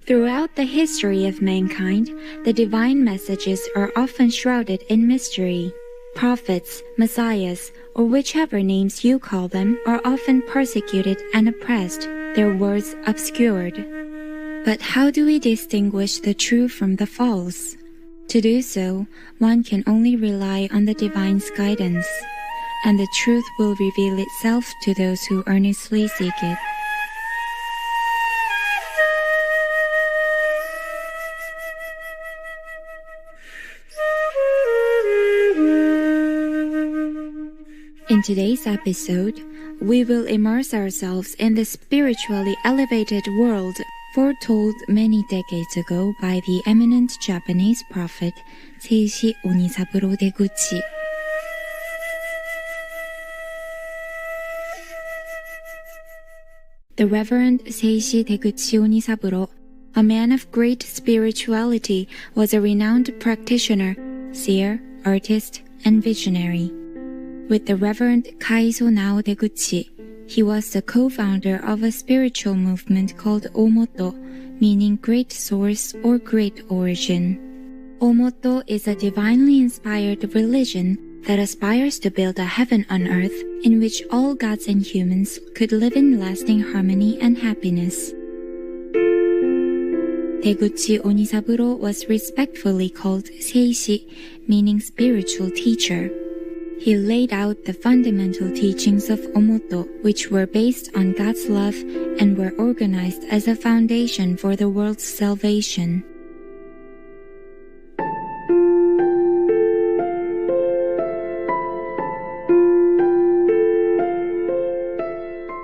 Throughout the history of mankind, the divine messages are often shrouded in mystery. Prophets, messiahs, or whichever names you call them, are often persecuted and oppressed, their words obscured. But how do we distinguish the true from the false? To do so, one can only rely on the divine's guidance, and the truth will reveal itself to those who earnestly seek it. In today's episode, we will immerse ourselves in the spiritually elevated world foretold many decades ago by the eminent Japanese prophet Seishi Onisaburo Deguchi. The Reverend Seishi Deguchi Onisaburo, a man of great spirituality, was a renowned practitioner, seer, artist, and visionary. With the Reverend Kaiso Nao Deguchi, he was the co-founder of a spiritual movement called Omoto, meaning great source or great origin. Omoto is a divinely inspired religion that aspires to build a heaven on earth in which all gods and humans could live in lasting harmony and happiness. Deguchi Onisaburo was respectfully called Seishi, meaning spiritual teacher. He laid out the fundamental teachings of Omoto, which were based on God's love and were organized as a foundation for the world's salvation.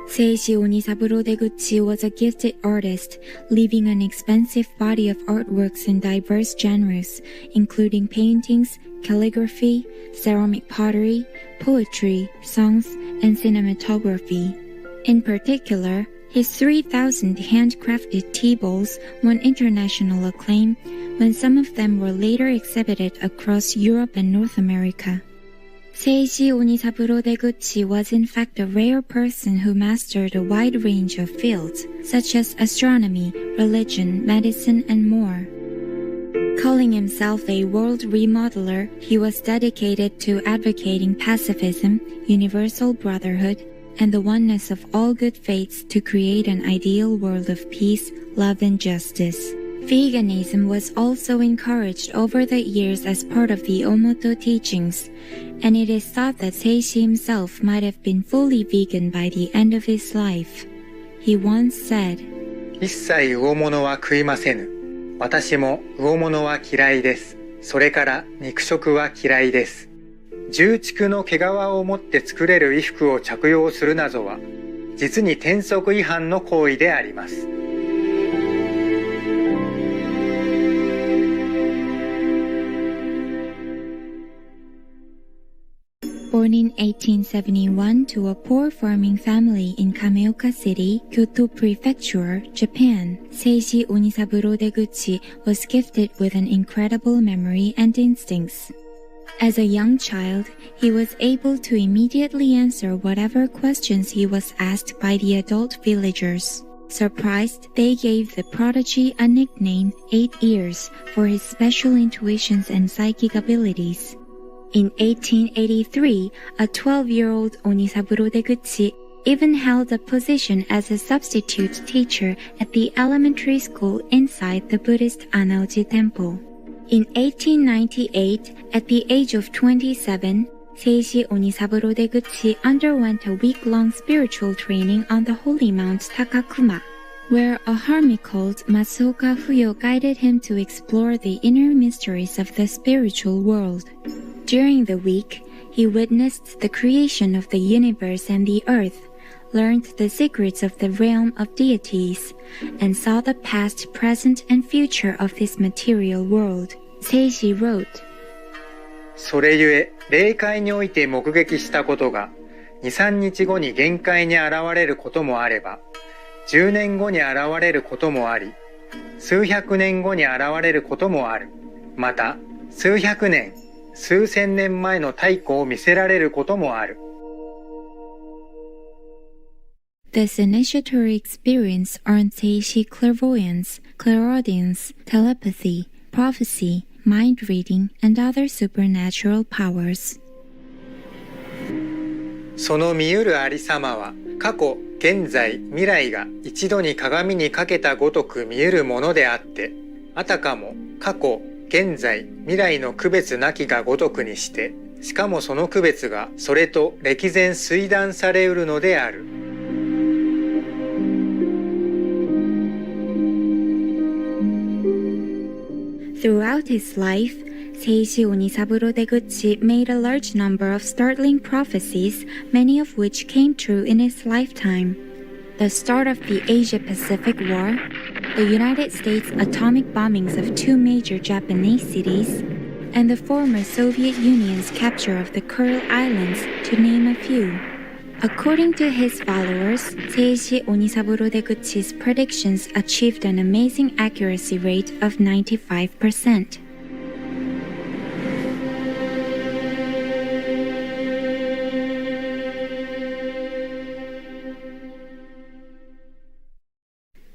Seishi Onisaburo Deguchi was a gifted artist, leaving an expansive body of artworks in diverse genres, including paintings, calligraphy, ceramic pottery, poetry, songs, and cinematography. In particular, his 3,000 handcrafted tea bowls won international acclaim, when some of them were later exhibited across Europe and North America. Seishi Onisaburo Deguchi was in fact a rare person who mastered a wide range of fields, such as astronomy, religion, medicine, and more. Calling himself a world remodeler, he was dedicated to advocating pacifism, universal brotherhood, and the oneness of all good faiths to create an ideal world of peace, love, and justice. Veganism was also encouraged over the years as part of the Omoto teachings, and it is thought that Seishi himself might have been fully vegan by the end of his life. He once said, 一切魚物は食いませぬ。私も魚物は嫌いです。それから肉食は嫌いです。重畜の毛皮を持って作れる衣服を着用するなどは、実に天則違反の行為であります。Born in 1871 to a poor farming family in Kameoka City, Kyoto Prefecture, Japan, Seishi Onisaburo Deguchi was gifted with an incredible memory and instincts. As a young child, he was able to immediately answer whatever questions he was asked by the adult villagers. Surprised, they gave the prodigy a nickname, 8 Ears, for his special intuitions and psychic abilities. In 1883, a 12-year-old Onisaburo Deguchi even held a position as a substitute teacher at the elementary school inside the Buddhist Anaoji Temple. In 1898, at the age of 27, Seishi Onisaburo Deguchi underwent a week-long spiritual training on the holy Mount Takakuma, where a hermit called Matsuoka Fuyo guided him to explore the inner mysteries of the spiritual world. During the week, he witnessed the creation of the universe and the earth, learned the secrets of the realm of deities, and saw the past, present, and future of this material world. Seishi wrote, それゆえ、霊界において目撃したことが、2、3日後に限界に現れることもあれば、10年後に現れることもあり、数百年後に現れることもある。また、数百年、数千年前の太古を見せられることもある。This initiatory experience earned Seishi clairvoyance, clairaudience, telepathy, prophecy, mind reading, and other supernatural powers. その見ゆるありさまは、過去、現在、未来が一度に鏡にかけたごとく見ゆるものであって、あたかも過去、現在、未来の区別なきがごとくにして、しかもその区別がそれと歴然推断されうるのである。Throughout his life, Seishi Onisaburo Deguchi made a large number of startling prophecies, many of which came true in his lifetime. The start of the Asia-Pacific War, the United States atomic bombings of two major Japanese cities, and the former Soviet Union's capture of the Kuril Islands, to name a few. According to his followers, Seishi Onisaburo Deguchi's predictions achieved an amazing accuracy rate of 95%.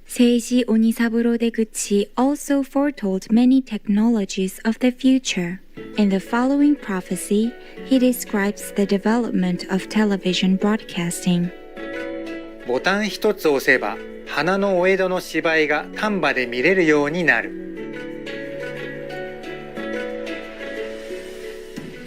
Seishi Onisaburo Deguchi also foretold many technologies of the future. In the following prophecy, he describes the development of television broadcasting. ボタン一つ押せば、花のお江戸の芝居が丹波で見れるようになる。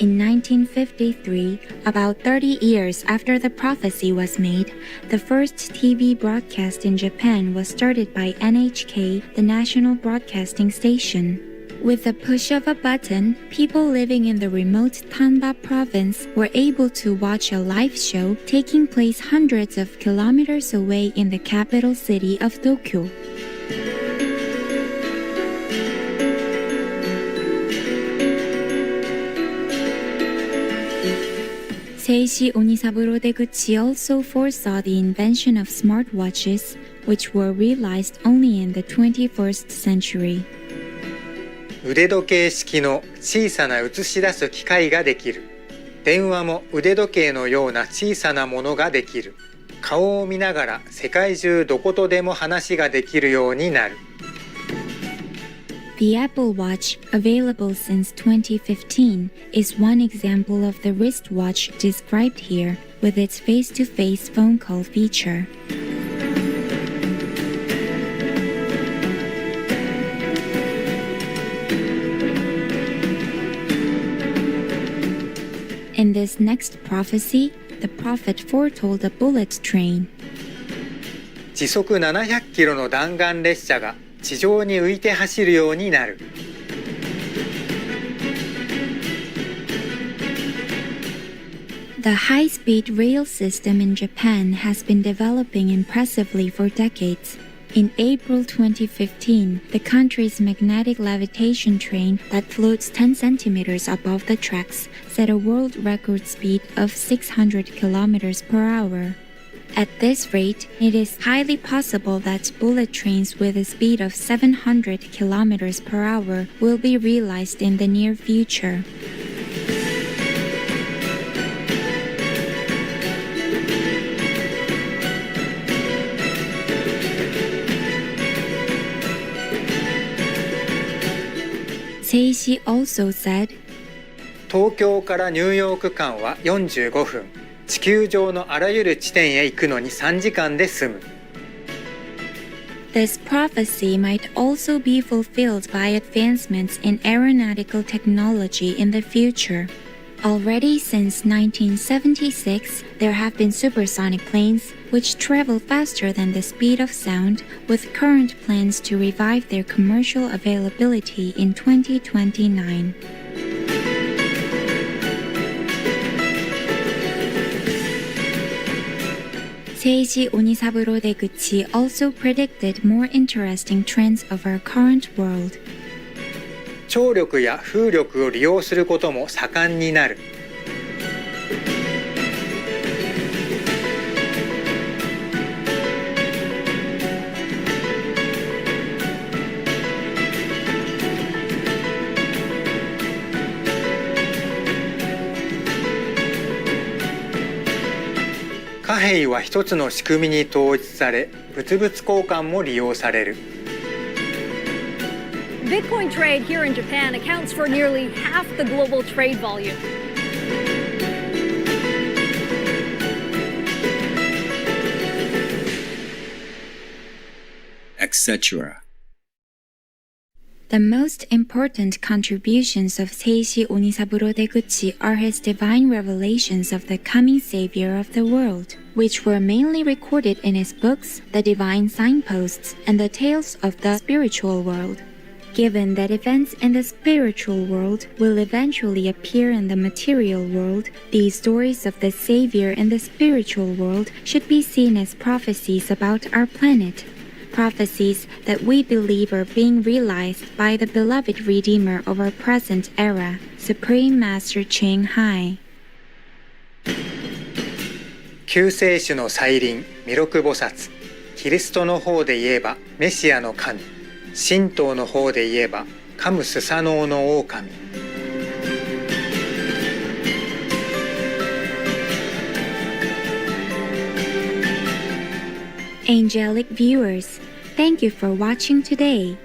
In 1953, about 30 years after the prophecy was made, the first TV broadcast in Japan was started by NHK, the national broadcasting station. With the push of a button, people living in the remote Tamba province were able to watch a live show taking place hundreds of kilometers away in the capital city of Tokyo. Seishi Onisaburo Deguchi also foresaw the invention of smartwatches, which were realized only in the 21st century. 腕時計式の小さな映し出す機械ができる。電話も腕時計のような小さなものができる。顔を見ながら世界中どことでも話ができるようになる。The Apple Watch, available since 2015, is one example of the wristwatch described here, with its face-to-face phone call feature. In this next prophecy, the prophet foretold a bullet train. 時速700キロの弾丸列車が地上に浮いて走るようになる。The high-speed rail system in Japan has been developing impressively for decades. In April 2015, the country's magnetic levitation train that floats 10 centimeters above the tracks set a world record speed of 600 kilometers per hour. At this rate, it is highly possible that bullet trains with a speed of 700 kilometers per hour will be realized in the near future. Seishi also said, 東京からニューヨーク間は45分。地球上のあらゆる地点へ行くのに3時間で済む。This prophecy might also be fulfilled by advancements in aeronautical technology in the future. Already since 1976, there have been supersonic planes which travel faster than the speed of sound, with current plans to revive their commercial availability in 2029. Seishi Onisaburo Deguchi also predicted more interesting trends of our current world. 張力や風力を利用することも盛んになる。貨貨幣は一つの仕組みに統一され、物々交換も利用される。Bitcoin trade here in Japan accounts for nearly half the global trade volume. etc. The most important contributions of Seishi Onisaburo Deguchi are his divine revelations of the coming savior of the world, which were mainly recorded in his books, The Divine Signposts, and the Tales of the Spiritual World. Given that events in the spiritual world will eventually appear in the material world, these stories of the savior in the spiritual world should be seen as prophecies about our planet. Prophecies that we believe are being realized by the beloved Redeemer of our present era, Supreme Master Ching Hai. 救世主の再臨、弥勒菩薩。キリストの方で言えばメシアの神。神道の方で言えばカムスサノオの狼。Angelic viewers, thank you for watching today.